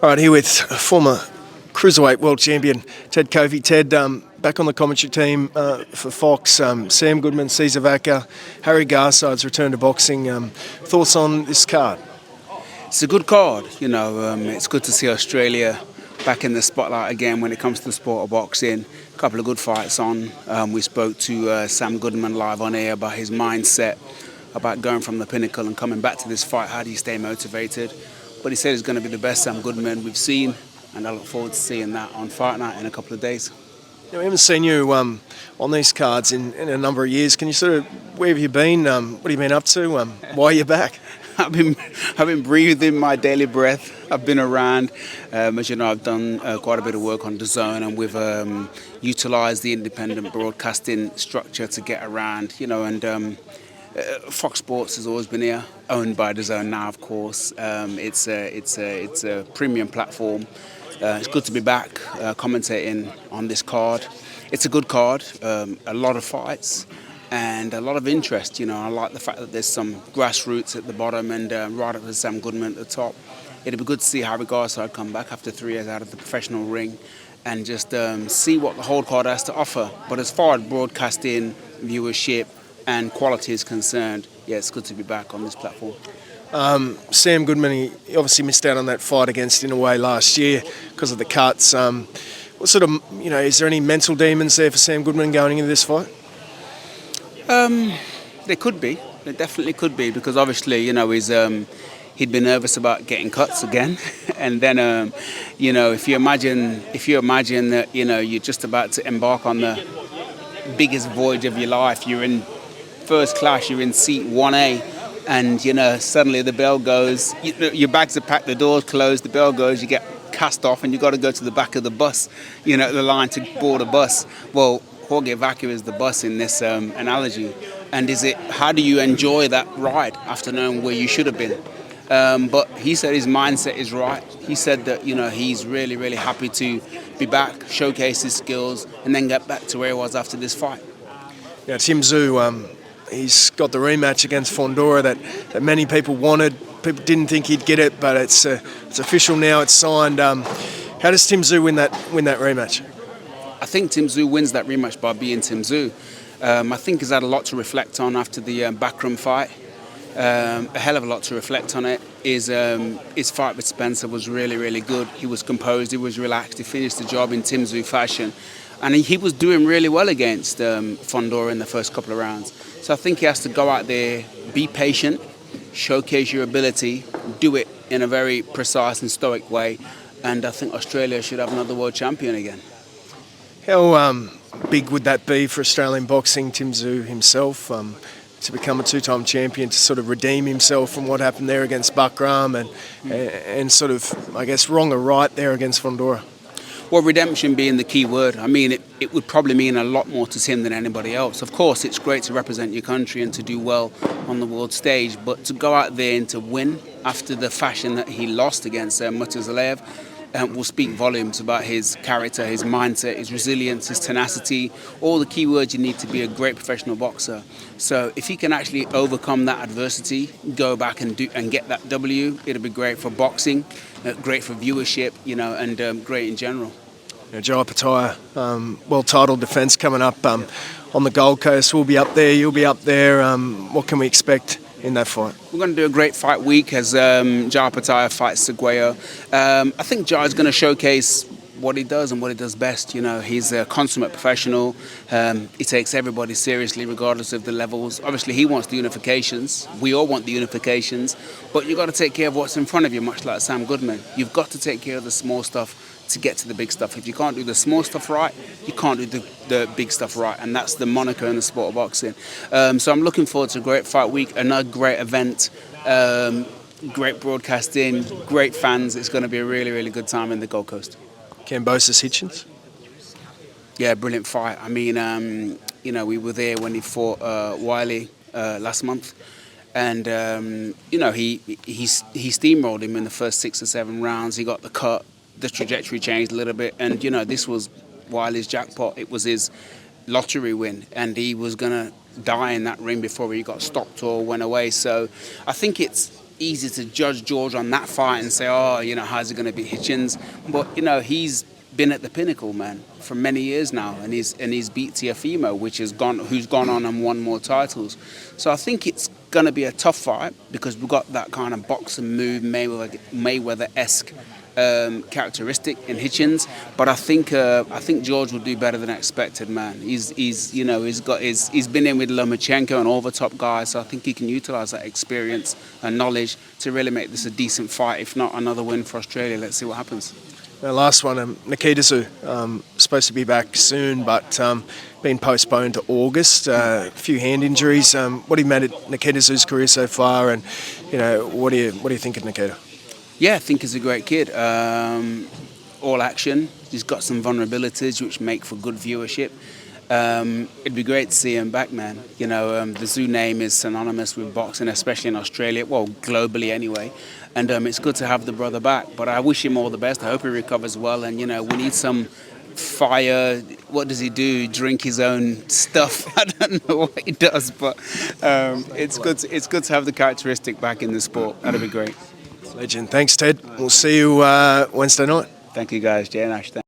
All right, here with former Cruiserweight World Champion Ted Cofie. Ted, back on the commentary team for Fox. Sam Goodman, Tszyu-Sebastian, Harry Garside's return to boxing. Thoughts on this card? It's a good card, it's good to see Australia back in the spotlight again when it comes to the sport of boxing. A couple of good fights on. We spoke to Sam Goodman live on air about his mindset, about going from the pinnacle and coming back to this fight. How do you stay motivated? But he said he's going to be the best Sam Goodman we've seen, and I look forward to seeing that on Fight Night in a couple of days. We haven't seen you on these cards in a number of years. Can you where have you been? What have you been up to? Why are you back? I've been breathing my daily breath. I've been around. As you know, I've done quite a bit of work on DAZN, and we've utilised the independent broadcasting structure to get around. Fox Sports has always been here, owned by DAZN now, of course. It's a premium platform. It's good to be back commentating on this card. It's a good card. A lot of fights. And a lot of interest, I like the fact that there's some grassroots at the bottom and right up to Sam Goodman at the top. It'd be good to see Harry Garside come back after 3 years out of the professional ring and just see what the whole card has to offer. But as far as broadcasting, viewership and quality is concerned, yeah, it's good to be back on this platform. Sam Goodman, he obviously missed out on that fight against Inouye last year because of the cuts. What is there any mental demons there for Sam Goodman going into this fight? There could be. There definitely could be, because obviously, he'd been nervous about getting cuts again, and then, if you imagine that, you're just about to embark on the biggest voyage of your life. You're in first class. You're in seat 1A, and suddenly the bell goes. Your bags are packed. The doors closed. The bell goes. You get cast off, and you got to go to the back of the bus. The line to board a bus. Well, Jorge Vaca is the bus in this analogy, and how do you enjoy that ride after knowing where you should have been? But he said his mindset is right. He said that he's really, really happy to be back, showcase his skills, and then get back to where he was after this fight. Yeah, Tszyu, he's got the rematch against Fundora that many people wanted. People didn't think he'd get it, but it's official now. It's signed. How does Tszyu win that rematch? I think Tszyu wins that rematch by being Tszyu. I think he's had a lot to reflect on after the backroom fight. A hell of a lot to reflect on it. His fight with Spencer was really, really good. He was composed, he was relaxed, he finished the job in Tszyu fashion. And he was doing really well against Fundora in the first couple of rounds. So I think he has to go out there, be patient, showcase your ability, do it in a very precise and stoic way. And I think Australia should have another world champion again. How big would that be for Australian boxing, Tszyu himself, to become a two-time champion, to redeem himself from what happened there against Buckram and I guess, wrong or right there against Fundora? Well, redemption being the key word. I mean, it would probably mean a lot more to Tim than anybody else. Of course, it's great to represent your country and to do well on the world stage, but to go out there and to win after the fashion that he lost against Mutazalev, will speak volumes about his character, his mindset, his resilience, his tenacity, all the key words you need to be a great professional boxer. So if he can actually overcome that adversity, go back and get that W, it'll be great for boxing, great for viewership, and great in general. Opetaia, well-titled defence coming up on the Gold Coast. We'll be up there, you'll be up there. What can we expect in that fight? We're going to do a great fight week as Opetaia fights Seguello. I think Jai's going to showcase what he does and what he does best. He's a consummate professional. He takes everybody seriously regardless of the levels. Obviously, he wants the unifications. We all want the unifications. But you've got to take care of what's in front of you, much like Sam Goodman. You've got to take care of the small stuff to get to the big stuff. If you can't do the small stuff right, you can't do the big stuff right, and that's the moniker in the sport of boxing. So I'm looking forward to a great fight week, another great event, great broadcasting, great fans. It's going to be a really, really good time in the Gold Coast. Kambosos Hitchens? Yeah, brilliant fight. I mean, we were there when he fought Wiley last month, and he steamrolled him in the first 6 or 7 rounds. He got the cut. The trajectory changed a little bit, and this was Wiley's jackpot. It was his lottery win, and he was gonna die in that ring before he got stopped or went away. So I think it's easy to judge George on that fight and say, oh, you know, how's he going to beat Hitchens? But you know, he's been at the pinnacle, man, for many years now, and he's beat Teofimo, who's gone on and won more titles. So I think it's going to be a tough fight because we've got that kind of box and move Mayweather-esque characteristic in Hitchens, but I think George will do better than expected, man. He's been in with Lomachenko and all the top guys, so I think he can utilise that experience and knowledge to really make this a decent fight. If not, another win for Australia. Let's see what happens. Last one, Nikita Tszyu, supposed to be back soon, but been postponed to August. A few hand injuries. What do you made at Nikita Tszyu's career so far, and you know, what do you think of Nikita? Yeah, I think he's a great kid. All action. He's got some vulnerabilities which make for good viewership. It'd be great to see him back, man. You know, the Tszyu name is synonymous with boxing, especially in Australia, well, globally anyway. And it's good to have the brother back. But I wish him all the best. I hope he recovers well. And, you know, we need some fire. What does he do? Drink his own stuff? I don't know what he does, but it's good to have the characteristic back in the sport. That'd be great. Legend. Thanks, Ted. We'll see you Wednesday night. Thank you, guys. Jay and Ash.